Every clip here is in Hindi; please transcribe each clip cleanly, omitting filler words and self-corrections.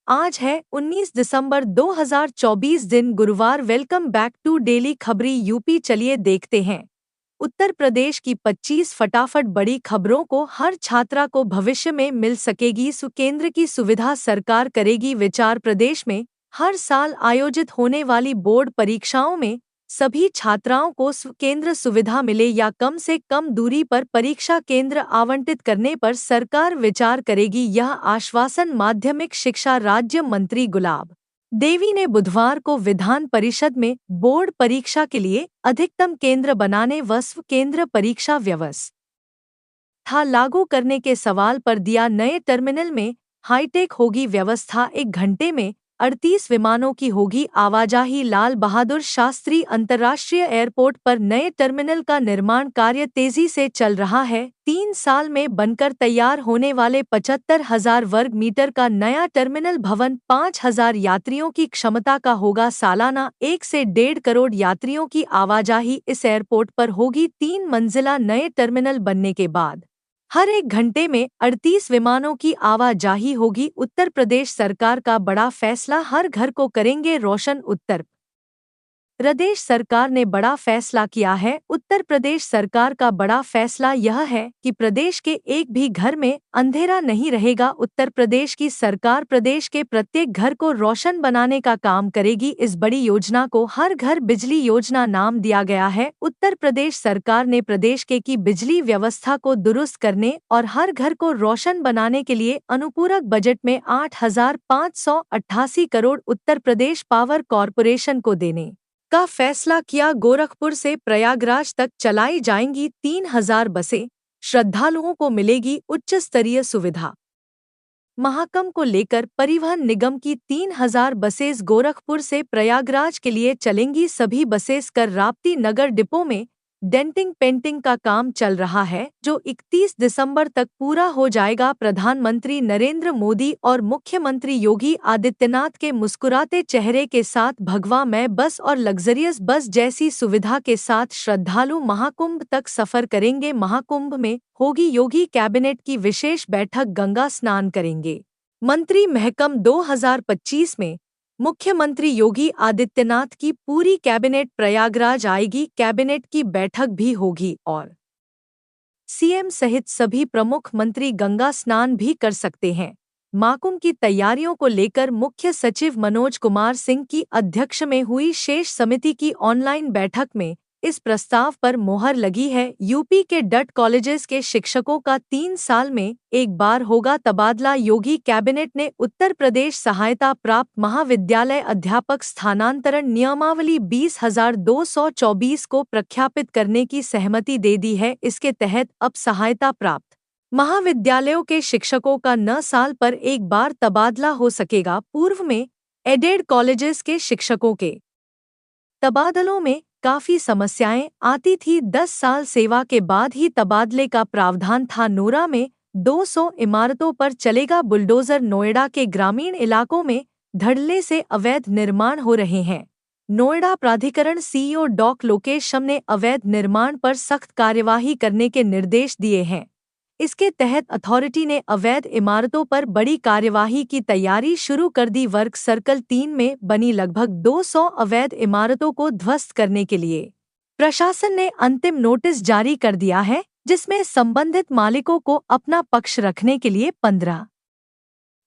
आज है 19 दिसंबर 2024 दिन गुरुवार। वेलकम बैक टू डेली खबरी यूपी। चलिए देखते हैं उत्तर प्रदेश की 25 फटाफट बड़ी खबरों को। हर छात्रा को भविष्य में मिल सकेगी केंद्र की सुविधा, सरकार करेगी विचार। प्रदेश में हर साल आयोजित होने वाली बोर्ड परीक्षाओं में सभी छात्राओं को केंद्र सुविधा मिले या कम से कम दूरी पर परीक्षा केंद्र आवंटित करने पर सरकार विचार करेगी। यह आश्वासन माध्यमिक शिक्षा राज्य मंत्री गुलाब देवी ने बुधवार को विधान परिषद में बोर्ड परीक्षा के लिए अधिकतम केंद्र बनाने व केंद्र परीक्षा व्यवस्था लागू करने के सवाल पर दिया। नए टर्मिनल में हाईटेक होगी व्यवस्था, 1 घंटे में 38 विमानों की होगी आवाजाही। लाल बहादुर शास्त्री अंतर्राष्ट्रीय एयरपोर्ट पर नए टर्मिनल का निर्माण कार्य तेजी से चल रहा है। 3 साल में बनकर तैयार होने वाले 75,000 वर्ग मीटर का नया टर्मिनल भवन 5,000 यात्रियों की क्षमता का होगा। सालाना 1 से 1.5 करोड़ यात्रियों की आवाजाही इस एयरपोर्ट पर होगी। 3 मंजिला नए टर्मिनल बनने के बाद हर 1 घंटे में 38 विमानों की आवाजाही होगी। उत्तर प्रदेश सरकार का बड़ा फैसला, हर घर को करेंगे रोशन। उत्तर प्रदेश सरकार ने बड़ा फैसला किया है। उत्तर प्रदेश सरकार का बड़ा फैसला यह है कि प्रदेश के एक भी घर में अंधेरा नहीं रहेगा। उत्तर प्रदेश की सरकार प्रदेश के प्रत्येक घर को रोशन बनाने का काम करेगी। इस बड़ी योजना को हर घर बिजली योजना नाम दिया गया है। उत्तर प्रदेश सरकार ने प्रदेश की बिजली व्यवस्था को दुरुस्त करने और हर घर को रोशन बनाने के लिए अनुपूरक बजट में 8,588 करोड़ उत्तर प्रदेश पावर कॉरपोरेशन को देने का फैसला किया। गोरखपुर से प्रयागराज तक चलाई जाएंगी 3,000 बसें, श्रद्धालुओं को मिलेगी उच्च स्तरीय सुविधा। महाकुंभ को लेकर परिवहन निगम की 3,000 बसेस गोरखपुर से प्रयागराज के लिए चलेंगी। सभी बसेस कर राप्ती नगर डिपो में डेंटिंग पेंटिंग का काम चल रहा है, जो 31 दिसंबर तक पूरा हो जाएगा। प्रधानमंत्री नरेंद्र मोदी और मुख्यमंत्री योगी आदित्यनाथ के मुस्कुराते चेहरे के साथ भगवा में बस और लग्जरियस बस जैसी सुविधा के साथ श्रद्धालु महाकुंभ तक सफर करेंगे। महाकुंभ में होगी योगी कैबिनेट की विशेष बैठक, गंगा स्नान करेंगे मंत्री। महकम 2025 में मुख्यमंत्री योगी आदित्यनाथ की पूरी कैबिनेट प्रयागराज आएगी। कैबिनेट की बैठक भी होगी और सीएम सहित सभी प्रमुख मंत्री गंगा स्नान भी कर सकते हैं। महाकुंभ की तैयारियों को लेकर मुख्य सचिव मनोज कुमार सिंह की अध्यक्ष में हुई शेष समिति की ऑनलाइन बैठक में इस प्रस्ताव पर मोहर लगी है। यूपी के डट कॉलेजेस के शिक्षकों का 3 साल में एक बार होगा तबादला। योगी कैबिनेट ने उत्तर प्रदेश सहायता प्राप्त महाविद्यालय अध्यापक स्थानांतरण नियमावली 20,224 को प्रख्यापित करने की सहमति दे दी है। इसके तहत अब सहायता प्राप्त महाविद्यालयों के शिक्षकों का 9 साल पर एक बार तबादला हो सकेगा। पूर्व में एडेड कॉलेजेस के शिक्षकों के तबादलों में काफी समस्याएं आती थी। 10 साल सेवा के बाद ही तबादले का प्रावधान था। नोएडा में 200 इमारतों पर चलेगा बुलडोजर। नोएडा के ग्रामीण इलाकों में धड़ल्ले से अवैध निर्माण हो रहे हैं। नोएडा प्राधिकरण सीईओ डॉ. लोकेश शर्मा ने अवैध निर्माण पर सख्त कार्यवाही करने के निर्देश दिए हैं। इसके तहत अथॉरिटी ने अवैध इमारतों पर बड़ी कार्यवाही की तैयारी शुरू कर दी। वर्क सर्कल 3 में बनी लगभग 200 अवैध इमारतों को ध्वस्त करने के लिए प्रशासन ने अंतिम नोटिस जारी कर दिया है, जिसमें संबंधित मालिकों को अपना पक्ष रखने के लिए 15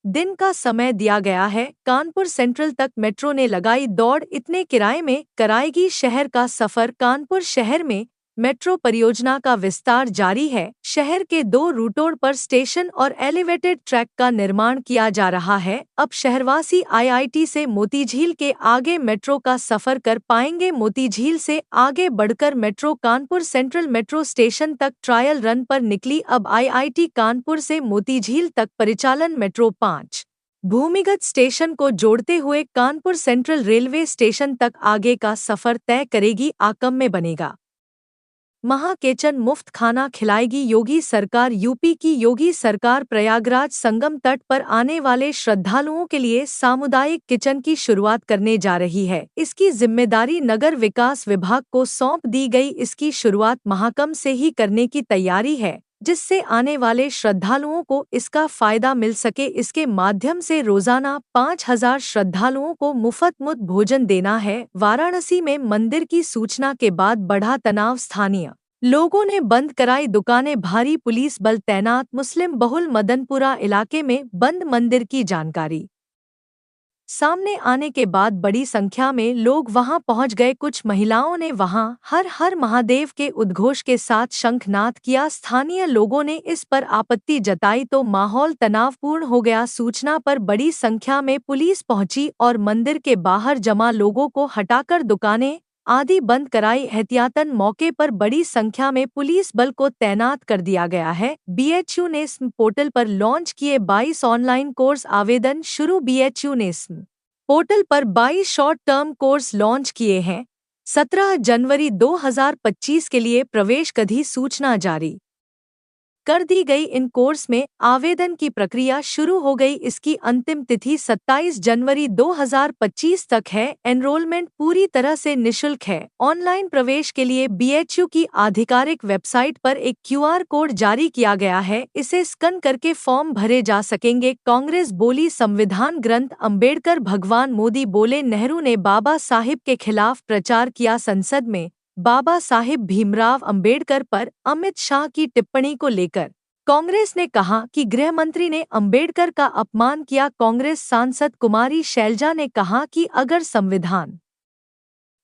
दिन का समय दिया गया है। कानपुर सेंट्रल तक मेट्रो ने लगाई दौड़, इतने किराए में कराएगी शहर का सफर। कानपुर शहर में मेट्रो परियोजना का विस्तार जारी है। शहर के 2 रूटों पर स्टेशन और एलिवेटेड ट्रैक का निर्माण किया जा रहा है। अब शहरवासी आईआईटी से मोतीझील के आगे मेट्रो का सफर कर पाएंगे। मोतीझील से आगे बढ़कर metro Kanpur central metro station तक ट्रायल रन पर निकली। अब आईआईटी कानपुर से मोतीझील तक परिचालन मेट्रो 5 भूमिगत स्टेशन को जोड़ते हुए कानपुर सेंट्रल रेलवे स्टेशन तक आगे का सफर तय करेगी। आकम में बनेगा महाकेचन, मुफ्त खाना खिलाएगी योगी सरकार। यूपी की योगी सरकार प्रयागराज संगम तट पर आने वाले श्रद्धालुओं के लिए सामुदायिक किचन की शुरुआत करने जा रही है। इसकी जिम्मेदारी नगर विकास विभाग को सौंप दी गई। इसकी शुरुआत महाकुंभ से ही करने की तैयारी है। जिससे आने वाले श्रद्धालुओं को इसका फायदा मिल सके। इसके माध्यम से रोजाना 5,000 श्रद्धालुओं को मुफ्त भोजन देना है। वाराणसी में मंदिर की सूचना के बाद बढ़ा तनाव, स्थानीय लोगों ने बंद कराई दुकानें, भारी पुलिस बल तैनात। मुस्लिम बहुल मदनपुरा इलाके में बंद मंदिर की जानकारी सामने आने के बाद बड़ी संख्या में लोग वहां पहुंच गए। कुछ महिलाओं ने वहां हर हर महादेव के उद्घोष के साथ शंखनाद किया। स्थानीय लोगों ने इस पर आपत्ति जताई तो माहौल तनावपूर्ण हो गया। सूचना पर बड़ी संख्या में पुलिस पहुंची और मंदिर के बाहर जमा लोगों को हटाकर दुकानें आदि बंद कराई। एहतियातन मौके पर बड़ी संख्या में पुलिस बल को तैनात कर दिया गया है। बीएचयू ने स्म पोर्टल पर लॉन्च किए 22 ऑनलाइन कोर्स, आवेदन शुरू। बीएचयू ने स्म पोर्टल पर 22 शॉर्ट टर्म कोर्स लॉन्च किए हैं। 17 जनवरी 2025 के लिए प्रवेश की सूचना जारी कर दी गई। इन कोर्स में आवेदन की प्रक्रिया शुरू हो गई। इसकी अंतिम तिथि 27 जनवरी 2025 तक है। एनरोलमेंट पूरी तरह से निःशुल्क है। ऑनलाइन प्रवेश के लिए बीएचयू की आधिकारिक वेबसाइट पर एक क्यूआर कोड जारी किया गया है। इसे स्कैन करके फॉर्म भरे जा सकेंगे। कांग्रेस बोली संविधान ग्रंथ अंबेडकर भगवान, मोदी बोले नेहरू ने बाबा साहिब के खिलाफ प्रचार किया। संसद में बाबा साहिब भीमराव अंबेडकर पर अमित शाह की टिप्पणी को लेकर कांग्रेस ने कहा कि गृह मंत्री ने अंबेडकर का अपमान किया। कांग्रेस सांसद कुमारी शैलजा ने कहा कि अगर संविधान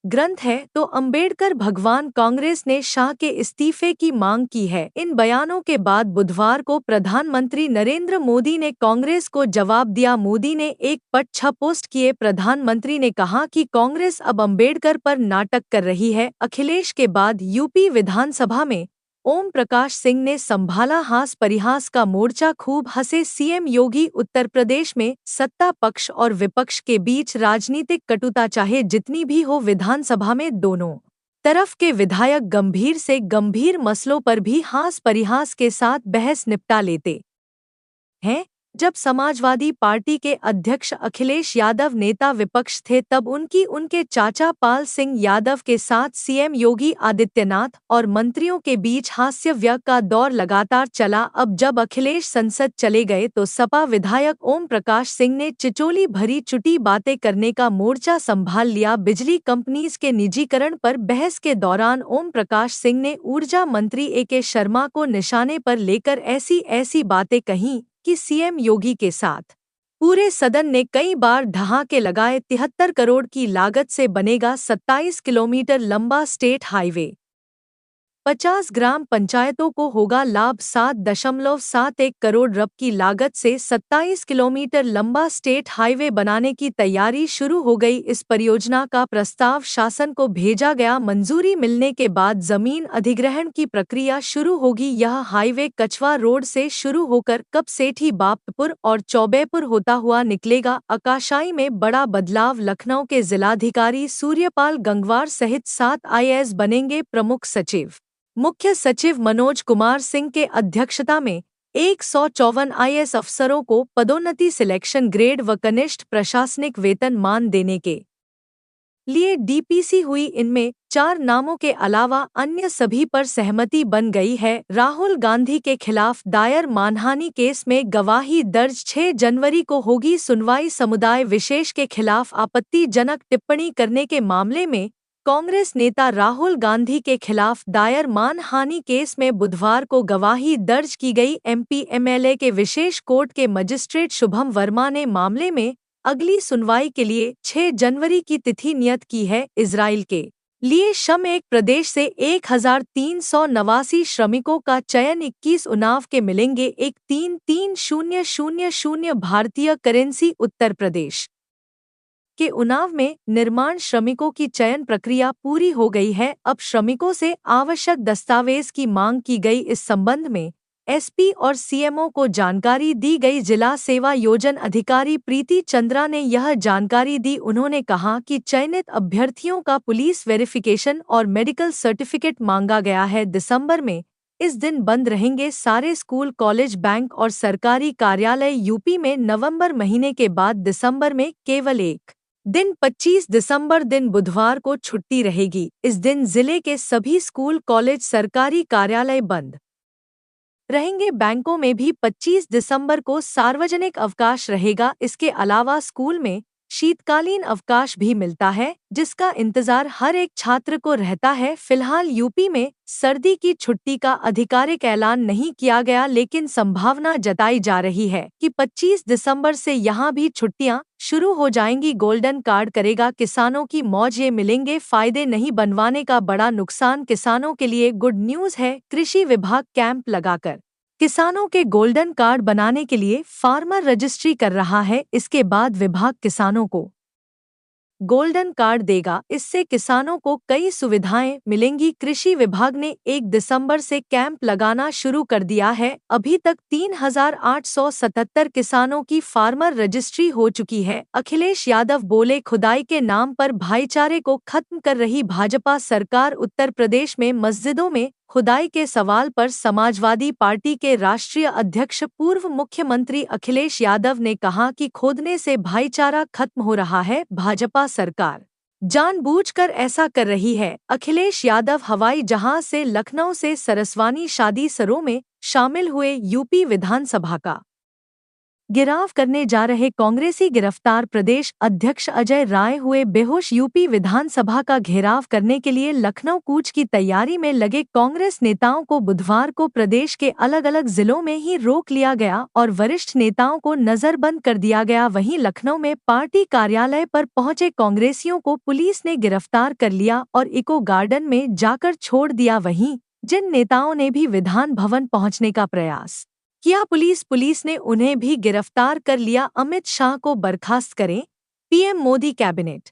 ग्रंथ है तो अंबेडकर भगवान। कांग्रेस ने शाह के इस्तीफे की मांग की है। इन बयानों के बाद बुधवार को प्रधानमंत्री नरेंद्र मोदी ने कांग्रेस को जवाब दिया। मोदी ने एक पर 6 पोस्ट किए। प्रधानमंत्री ने कहा कि कांग्रेस अब अंबेडकर पर नाटक कर रही है। अखिलेश के बाद यूपी विधानसभा में ओम प्रकाश सिंह ने संभाला हास परिहास का मोर्चा। खूब हंसे सीएम योगी। उत्तर प्रदेश में सत्ता पक्ष और विपक्ष के बीच राजनीतिक कटुता चाहे जितनी भी हो, विधानसभा में दोनों तरफ के विधायक गंभीर से गंभीर मसलों पर भी हास परिहास के साथ बहस निपटा लेते हैं। जब समाजवादी पार्टी के अध्यक्ष अखिलेश यादव नेता विपक्ष थे तब उनके चाचा पाल सिंह यादव के साथ सीएम योगी आदित्यनाथ और मंत्रियों के बीच हास्य व्यंग का दौर लगातार चला। अब जब अखिलेश संसद चले गए तो सपा विधायक ओम प्रकाश सिंह ने चिचोली भरी चुटी बातें करने का मोर्चा संभाल लिया। बिजली कंपनीज के निजीकरण पर बहस के दौरान ओम प्रकाश सिंह ने ऊर्जा मंत्री ए.के. शर्मा को निशाने पर लेकर ऐसी बातें कहीं कि सीएम योगी के साथ पूरे सदन ने कई बार ठहाके लगाए। 73 करोड़ की लागत से बनेगा 27 किलोमीटर लंबा स्टेट हाईवे। 50 ग्राम पंचायतों को होगा लाभ। 7.71 करोड़ रुपए की लागत से 27 किलोमीटर लंबा स्टेट हाईवे बनाने की तैयारी शुरू हो गई। इस परियोजना का प्रस्ताव शासन को भेजा गया। मंजूरी मिलने के बाद जमीन अधिग्रहण की प्रक्रिया शुरू होगी। यह हाईवे कछवा रोड से शुरू होकर कपसेठी, बापतपुर और चौबेपुर होता हुआ निकलेगा। आकाशाई में बड़ा बदलाव। लखनऊ के जिलाधिकारी सूर्यपाल गंगवार सहित 7 आईएएस बनेंगे प्रमुख सचिव। मुख्य सचिव मनोज कुमार सिंह के अध्यक्षता में 154 आईएएस अफसरों को पदोन्नति, सिलेक्शन ग्रेड व कनिष्ठ प्रशासनिक वेतन मान देने के लिए डीपीसी हुई। इनमें 4 नामों के अलावा अन्य सभी पर सहमति बन गई है। राहुल गांधी के खिलाफ दायर मानहानि केस में गवाही दर्ज। 6 जनवरी को होगी सुनवाई। समुदाय विशेष के खिलाफ आपत्तिजनक टिप्पणी करने के मामले में कांग्रेस नेता राहुल गांधी के खिलाफ दायर मानहानि केस में बुधवार को गवाही दर्ज की गई। एमपी एमएलए के विशेष कोर्ट के मजिस्ट्रेट शुभम वर्मा ने मामले में अगली सुनवाई के लिए 6 जनवरी की तिथि नियत की है। इजराइल के लिए श्रम एक प्रदेश से 1389 श्रमिकों का चयन। 21 उन्नाव के मिलेंगे 1,33,000 भारतीय करेंसी। उत्तर प्रदेश के उन्नाव में निर्माण श्रमिकों की चयन प्रक्रिया पूरी हो गई है। अब श्रमिकों से आवश्यक दस्तावेज की मांग की गई। इस संबंध में एसपी और सीएमओ को जानकारी दी गई। जिला सेवा योजन अधिकारी प्रीति चंद्रा ने यह जानकारी दी। उन्होंने कहा कि चयनित अभ्यर्थियों का पुलिस वेरिफिकेशन और मेडिकल सर्टिफिकेट मांगा गया है। दिसंबर में इस दिन बंद रहेंगे सारे स्कूल, कॉलेज, बैंक और सरकारी कार्यालय। यूपी में नवंबर महीने के बाद दिसंबर में केवल एक दिन 25 दिसंबर दिन बुधवार को छुट्टी रहेगी। इस दिन जिले के सभी स्कूल, कॉलेज, सरकारी कार्यालय बंद रहेंगे। बैंकों में भी 25 दिसंबर को सार्वजनिक अवकाश रहेगा। इसके अलावा स्कूल में शीतकालीन अवकाश भी मिलता है, जिसका इंतजार हर एक छात्र को रहता है। फिलहाल यूपी में सर्दी की छुट्टी का आधिकारिक ऐलान नहीं किया गया, लेकिन संभावना जताई जा रही है कि 25 दिसंबर से यहां भी छुट्टियां शुरू हो जाएंगी। गोल्डन कार्ड करेगा किसानों की मौज, ये मिलेंगे फायदे, नहीं बनवाने का बड़ा नुकसान। किसानों के लिए गुड न्यूज है, कृषि विभाग कैंप लगाकर किसानों के गोल्डन कार्ड बनाने के लिए फार्मर रजिस्ट्री कर रहा है। इसके बाद विभाग किसानों को गोल्डन कार्ड देगा। इससे किसानों को कई सुविधाएं मिलेंगी। कृषि विभाग ने 1 दिसंबर से कैंप लगाना शुरू कर दिया है। अभी तक 3,877 किसानों की फार्मर रजिस्ट्री हो चुकी है। अखिलेश यादव बोले, खुदाई के नाम पर भाईचारे को खत्म कर रही भाजपा सरकार। उत्तर प्रदेश में मस्जिदों में खुदाई के सवाल पर समाजवादी पार्टी के राष्ट्रीय अध्यक्ष पूर्व मुख्यमंत्री अखिलेश यादव ने कहा कि खोदने से भाईचारा खत्म हो रहा है। भाजपा सरकार जानबूझकर ऐसा कर रही है। अखिलेश यादव हवाई जहाज से लखनऊ से सरसवानी शादी समारोह में शामिल हुए। यूपी विधानसभा का घेराव करने जा रहे कांग्रेसी गिरफ्तार प्रदेश अध्यक्ष अजय राय हुए बेहोश। यूपी विधानसभा का घेराव करने के लिए लखनऊ कूच की तैयारी में लगे कांग्रेस नेताओं को बुधवार को प्रदेश के अलग अलग जिलों में ही रोक लिया गया और वरिष्ठ नेताओं को नजरबंद कर दिया गया। वहीं लखनऊ में पार्टी कार्यालय पर पहुंचे कांग्रेसियों को पुलिस ने गिरफ्तार कर लिया और इको गार्डन में जाकर छोड़ दिया। वहीं जिन नेताओं ने भी विधान भवन पहुंचने का प्रयास किया, पुलिस ने उन्हें भी गिरफ्तार कर लिया। अमित शाह को बर्खास्त करें, पीएम मोदी। कैबिनेट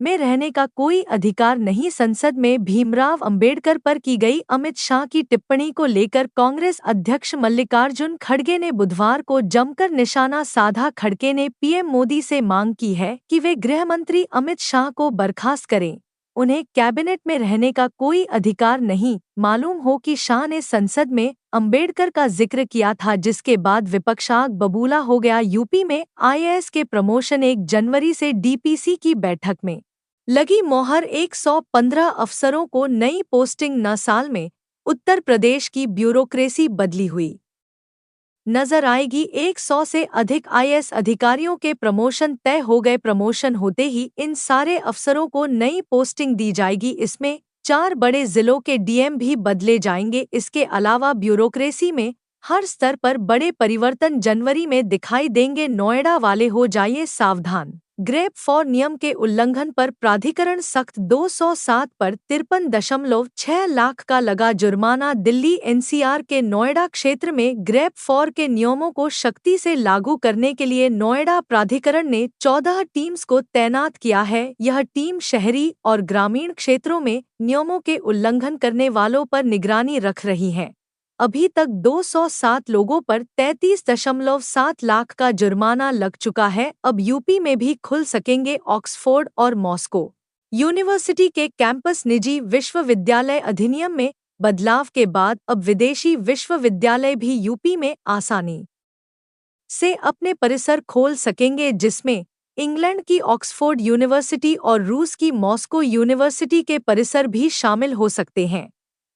में रहने का कोई अधिकार नहीं। संसद में भीमराव अंबेडकर पर की गई अमित शाह की टिप्पणी को लेकर कांग्रेस अध्यक्ष मल्लिकार्जुन खड़गे ने बुधवार को जमकर निशाना साधा। खड़गे ने पीएम मोदी से मांग की है कि वे गृह मंत्री अमित शाह को बर्खास्त करें। उन्हें कैबिनेट में रहने का कोई अधिकार नहीं। मालूम हो कि शाह ने संसद में अंबेडकर का जिक्र किया था, जिसके बाद विपक्ष आग बबूला हो गया। यूपी में आईएएस के प्रमोशन 1 जनवरी से डीपीसी की बैठक में लगी मोहर। 115 अफसरों को नई पोस्टिंग। 9 साल में उत्तर प्रदेश की ब्यूरोक्रेसी बदली हुई नजर आएगी। 100 से अधिक आईएएस अधिकारियों के प्रमोशन तय हो गए। प्रमोशन होते ही इन सारे अफसरों को नई पोस्टिंग दी जाएगी। इसमें 4 बड़े जिलों के डीएम भी बदले जाएंगे। इसके अलावा ब्यूरोक्रेसी में हर स्तर पर बड़े परिवर्तन जनवरी में दिखाई देंगे। नोएडा वाले हो जाइए सावधान, ग्रेप फॉर नियम के उल्लंघन पर प्राधिकरण सख्त। 207 पर 53.6 लाख का लगा जुर्माना। दिल्ली एनसीआर के नोएडा क्षेत्र में ग्रेप फॉर के नियमों को सख्ती से लागू करने के लिए नोएडा प्राधिकरण ने 14 टीम्स को तैनात किया है। यह टीम शहरी और ग्रामीण क्षेत्रों में नियमों के उल्लंघन करने वालों पर निगरानी रख रही है। अभी तक 207 लोगों पर 33.7 लाख का जुर्माना लग चुका है। अब यूपी में भी खुल सकेंगे ऑक्सफोर्ड और मॉस्को यूनिवर्सिटी के कैंपस। निजी विश्वविद्यालय अधिनियम में बदलाव के बाद अब विदेशी विश्वविद्यालय भी यूपी में आसानी से अपने परिसर खोल सकेंगे, जिसमें इंग्लैंड की ऑक्सफोर्ड यूनिवर्सिटी और रूस की मॉस्को यूनिवर्सिटी के परिसर भी शामिल हो सकते हैं।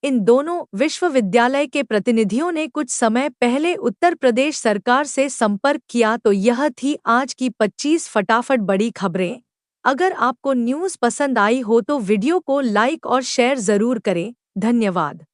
इन दोनों विश्वविद्यालय के प्रतिनिधियों ने कुछ समय पहले उत्तर प्रदेश सरकार से संपर्क किया। तो यह थी आज की 25 फटाफट बड़ी खबरें। अगर आपको न्यूज़ पसंद आई हो तो वीडियो को लाइक और शेयर जरूर करें। धन्यवाद।